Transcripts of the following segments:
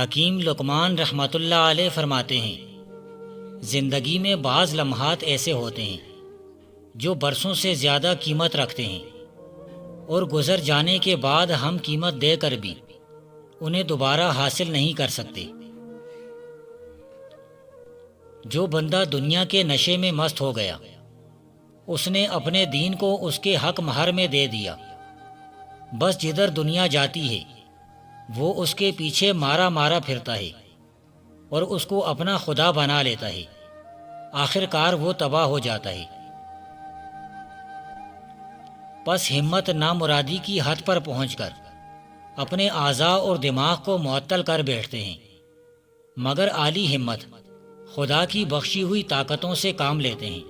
حکیم لقمان رحمۃ اللہ علیہ فرماتے ہیں، زندگی میں بعض لمحات ایسے ہوتے ہیں جو برسوں سے زیادہ قیمت رکھتے ہیں، اور گزر جانے کے بعد ہم قیمت دے کر بھی انہیں دوبارہ حاصل نہیں کر سکتے۔ جو بندہ دنیا کے نشے میں مست ہو گیا، اس نے اپنے دین کو اس کے حق مہر میں دے دیا۔ بس جدھر دنیا جاتی ہے وہ اس کے پیچھے مارا مارا پھرتا ہے اور اس کو اپنا خدا بنا لیتا ہے۔ آخر کار وہ تباہ ہو جاتا ہے۔ پس ہمت نامرادی کی حد پر پہنچ کر اپنے اعضاء اور دماغ کو معطل کر بیٹھتے ہیں، مگر عالی ہمت خدا کی بخشی ہوئی طاقتوں سے کام لیتے ہیں۔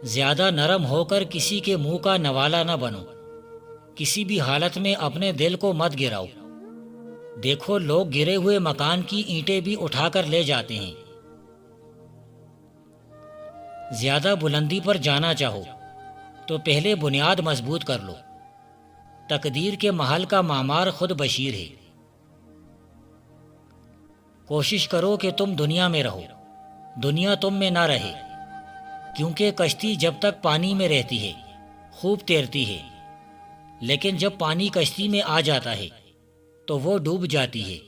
زیادہ نرم ہو کر کسی کے منہ کا نوالا نہ بنو، کسی بھی حالت میں اپنے دل کو مت گراؤ۔ دیکھو، لوگ گرے ہوئے مکان کی اینٹیں بھی اٹھا کر لے جاتے ہیں۔ زیادہ بلندی پر جانا چاہو تو پہلے بنیاد مضبوط کر لو۔ تقدیر کے محل کا معمار خود بشیر ہے۔ کوشش کرو کہ تم دنیا میں رہو، دنیا تم میں نہ رہے، کیونکہ کشتی جب تک پانی میں رہتی ہے خوب تیرتی ہے، لیکن جب پانی کشتی میں آ جاتا ہے تو وہ ڈوب جاتی ہے۔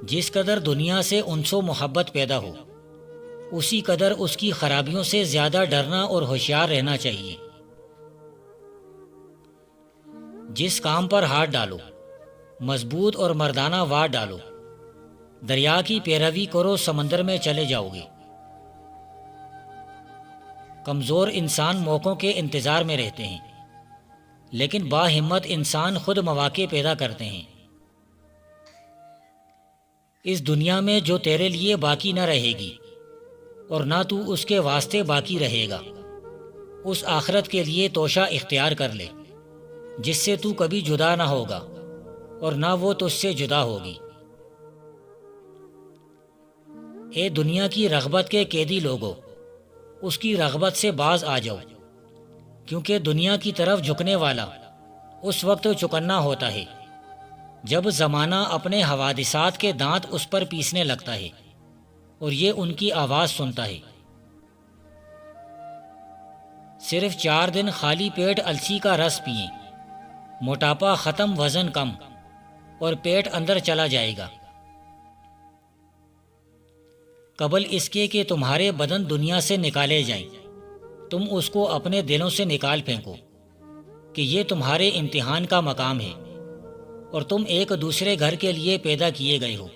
جس قدر دنیا سے انس و محبت پیدا ہو، اسی قدر اس کی خرابیوں سے زیادہ ڈرنا اور ہوشیار رہنا چاہیے۔ جس کام پر ہاتھ ڈالو مضبوط اور مردانہ وار ڈالو۔ دریا کی پیروی کرو، سمندر میں چلے جاؤ گے۔ کمزور انسان موقعوں کے انتظار میں رہتے ہیں، لیکن باہمت انسان خود مواقع پیدا کرتے ہیں۔ اس دنیا میں جو تیرے لیے باقی نہ رہے گی اور نہ تو اس کے واسطے باقی رہے گا، اس آخرت کے لیے توشہ اختیار کر لے جس سے تو کبھی جدا نہ ہوگا اور نہ وہ تجھ سے جدا ہوگی۔ اے دنیا کی رغبت کے قیدی لوگو، اس کی رغبت سے باز آ جاؤ، کیونکہ دنیا کی طرف جھکنے والا اس وقت چکنا ہوتا ہے جب زمانہ اپنے حوادثات کے دانت اس پر پیسنے لگتا ہے اور یہ ان کی آواز سنتا ہے۔ صرف 4 دن خالی پیٹ السی کا رس پئیں، موٹاپا ختم، وزن کم، اور پیٹ اندر چلا جائے گا۔ قبل اس کے کہ تمہارے بدن دنیا سے نکالے جائیں، تم اس کو اپنے دلوں سے نکال پھینکو کہ یہ تمہارے امتحان کا مقام ہے اور تم ایک دوسرے گھر کے لیے پیدا کیے گئے ہو۔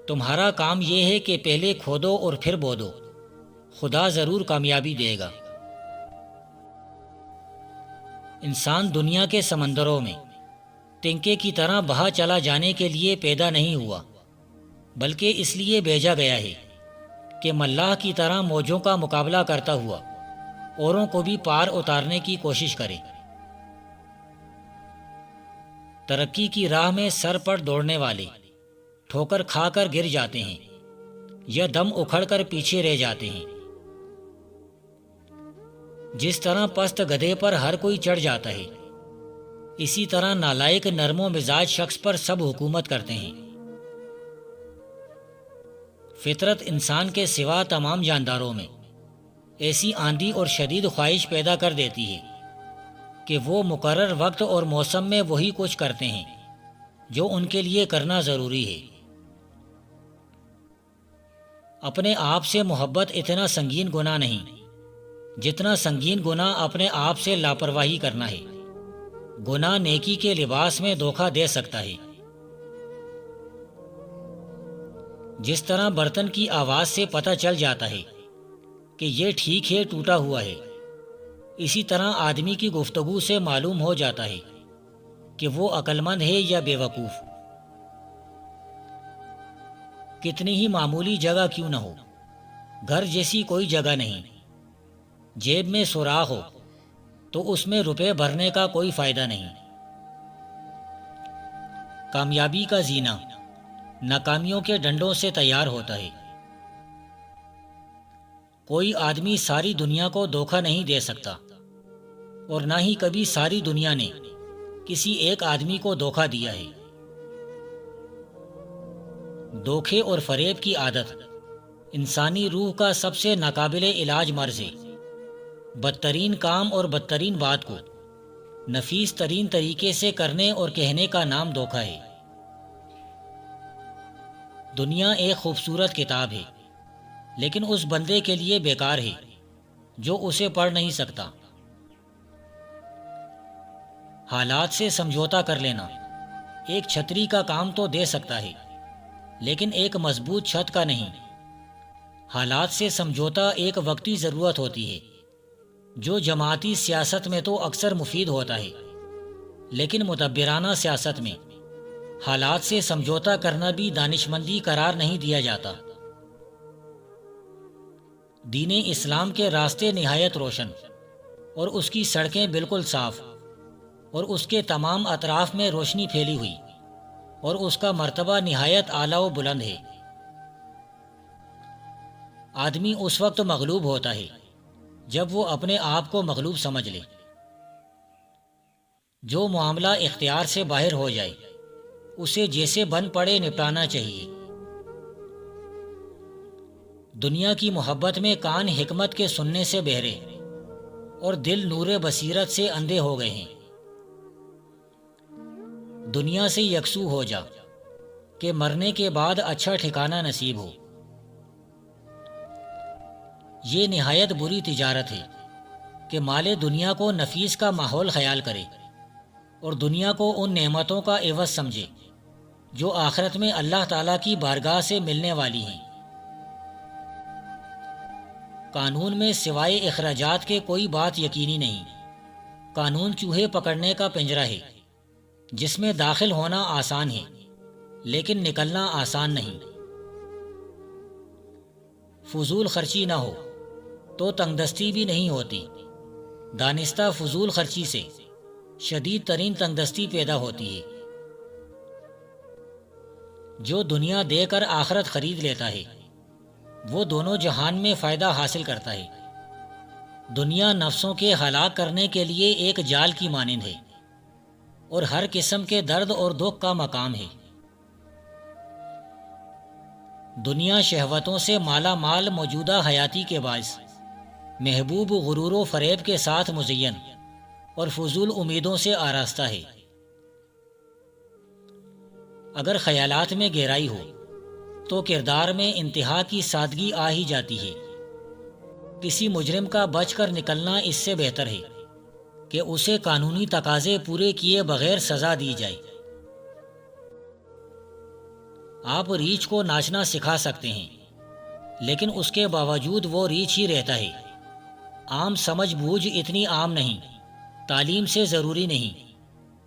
تمہارا کام یہ ہے کہ پہلے کھودو اور پھر بودو، خدا ضرور کامیابی دے گا۔ انسان دنیا کے سمندروں میں تنکے کی طرح بہا چلا جانے کے لیے پیدا نہیں ہوا، بلکہ اس لیے بھیجا گیا ہے کہ ملاح کی طرح موجوں کا مقابلہ کرتا ہوا اوروں کو بھی پار اتارنے کی کوشش کرے۔ ترقی کی راہ میں سر پر دوڑنے والے ٹھوکر کھا کر گر جاتے ہیں یا دم اکھڑ کر پیچھے رہ جاتے ہیں۔ جس طرح پست گدھے پر ہر کوئی چڑھ جاتا ہے، اسی طرح نالائق نرم و مزاج شخص پر سب حکومت کرتے ہیں۔ فطرت انسان کے سوا تمام جانداروں میں ایسی آندھی اور شدید خواہش پیدا کر دیتی ہے کہ وہ مقرر وقت اور موسم میں وہی کچھ کرتے ہیں جو ان کے لیے کرنا ضروری ہے۔ اپنے آپ سے محبت اتنا سنگین گناہ نہیں جتنا سنگین گناہ اپنے آپ سے لاپرواہی کرنا ہے۔ گناہ نیکی کے لباس میں دھوکہ دے سکتا ہے۔ جس طرح برتن کی آواز سے پتہ چل جاتا ہے کہ یہ ٹھیک ہے، ٹوٹا ہوا ہے، اسی طرح آدمی کی گفتگو سے معلوم ہو جاتا ہے کہ وہ عقل مند ہے یا بے وقوف۔ کتنی ہی معمولی جگہ کیوں نہ ہو، گھر جیسی کوئی جگہ نہیں۔ جیب میں سوراخ ہو تو اس میں روپے بھرنے کا کوئی فائدہ نہیں۔ کامیابی کا زینہ ناکامیوں کے ڈنڈوں سے تیار ہوتا ہے۔ کوئی آدمی ساری دنیا کو دھوکہ نہیں دے سکتا، اور نہ ہی کبھی ساری دنیا نے کسی ایک آدمی کو دھوکہ دیا ہے۔ دھوکے اور فریب کی عادت انسانی روح کا سب سے ناقابل علاج مرض ہے۔ بدترین کام اور بدترین بات کو نفیس ترین طریقے سے کرنے اور کہنے کا نام دھوکہ ہے۔ دنیا ایک خوبصورت کتاب ہے، لیکن اس بندے کے لیے بیکار ہے جو اسے پڑھ نہیں سکتا۔ حالات سے سمجھوتا کر لینا ایک چھتری کا کام تو دے سکتا ہے، لیکن ایک مضبوط چھت کا نہیں۔ حالات سے سمجھوتا ایک وقتی ضرورت ہوتی ہے جو جماعتی سیاست میں تو اکثر مفید ہوتا ہے، لیکن مدبرانہ سیاست میں حالات سے سمجھوتا کرنا بھی دانشمندی قرار نہیں دیا جاتا۔ دین اسلام کے راستے نہایت روشن اور اس کی سڑکیں بالکل صاف، اور اس کے تمام اطراف میں روشنی پھیلی ہوئی، اور اس کا مرتبہ نہایت اعلیٰ و بلند ہے۔ آدمی اس وقت مغلوب ہوتا ہے جب وہ اپنے آپ کو مغلوب سمجھ لے۔ جو معاملہ اختیار سے باہر ہو جائے اسے جیسے بن پڑے نپٹانا چاہیے۔ دنیا کی محبت میں کان حکمت کے سننے سے بہرے اور دل نور بصیرت سے اندھے ہو گئے ہیں۔ دنیا سے یکسو ہو جا کہ مرنے کے بعد اچھا ٹھکانہ نصیب ہو۔ یہ نہایت بری تجارت ہے کہ مال دنیا کو نفیس کا ماحول خیال کرے اور دنیا کو ان نعمتوں کا عوض سمجھے جو آخرت میں اللہ تعالیٰ کی بارگاہ سے ملنے والی ہیں۔ قانون میں سوائے اخراجات کے کوئی بات یقینی نہیں۔ قانون چوہے پکڑنے کا پنجرہ ہے جس میں داخل ہونا آسان ہے لیکن نکلنا آسان نہیں۔ فضول خرچی نہ ہو تو تنگ دستی بھی نہیں ہوتی۔ دانستہ فضول خرچی سے شدید ترین تنگ دستی پیدا ہوتی ہے۔ جو دنیا دے کر آخرت خرید لیتا ہے وہ دونوں جہان میں فائدہ حاصل کرتا ہے۔ دنیا نفسوں کے ہلاک کرنے کے لیے ایک جال کی مانند ہے اور ہر قسم کے درد اور دکھ کا مقام ہے۔ دنیا شہوتوں سے مالا مال موجودہ حیاتی کے باعث محبوب غرور و فریب کے ساتھ مزین اور فضول امیدوں سے آراستہ ہے۔ اگر خیالات میں گہرائی ہو تو کردار میں انتہا کی سادگی آ ہی جاتی ہے۔ کسی مجرم کا بچ کر نکلنا اس سے بہتر ہے کہ اسے قانونی تقاضے پورے کیے بغیر سزا دی جائے۔ آپ ریچھ کو ناچنا سکھا سکتے ہیں لیکن اس کے باوجود وہ ریچھ ہی رہتا ہے۔ عام سمجھ بوجھ اتنی عام نہیں، تعلیم سے ضروری نہیں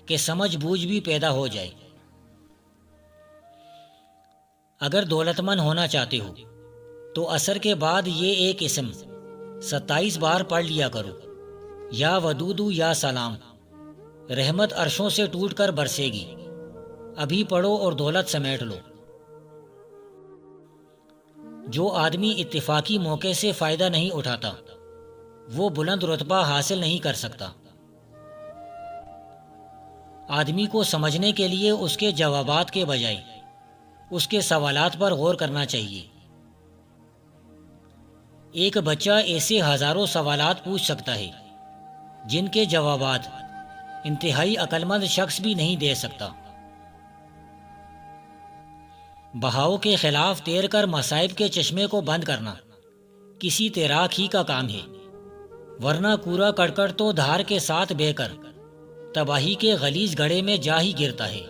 کہ سمجھ بوجھ بھی پیدا ہو جائے۔ اگر دولت مند ہونا چاہتے ہو تو عصر کے بعد یہ ایک اسم 27 بار پڑھ لیا کرو، یا ودودو یا سلام۔ رحمت عرشوں سے ٹوٹ کر برسے گی، ابھی پڑھو اور دولت سمیٹ لو۔ جو آدمی اتفاقی موقع سے فائدہ نہیں اٹھاتا وہ بلند رتبہ حاصل نہیں کر سکتا۔ آدمی کو سمجھنے کے لیے اس کے جوابات کے بجائے اس کے سوالات پر غور کرنا چاہیے۔ ایک بچہ ایسے ہزاروں سوالات پوچھ سکتا ہے جن کے جوابات انتہائی عقل مند شخص بھی نہیں دے سکتا۔ بہاؤ کے خلاف تیر کر مصائب کے چشمے کو بند کرنا کسی تیراک ہی کا کام ہے، ورنہ کوڑا کرکٹ تو دھار کے ساتھ بہہ کر تباہی کے غلیظ گڑھے میں جا ہی گرتا ہے۔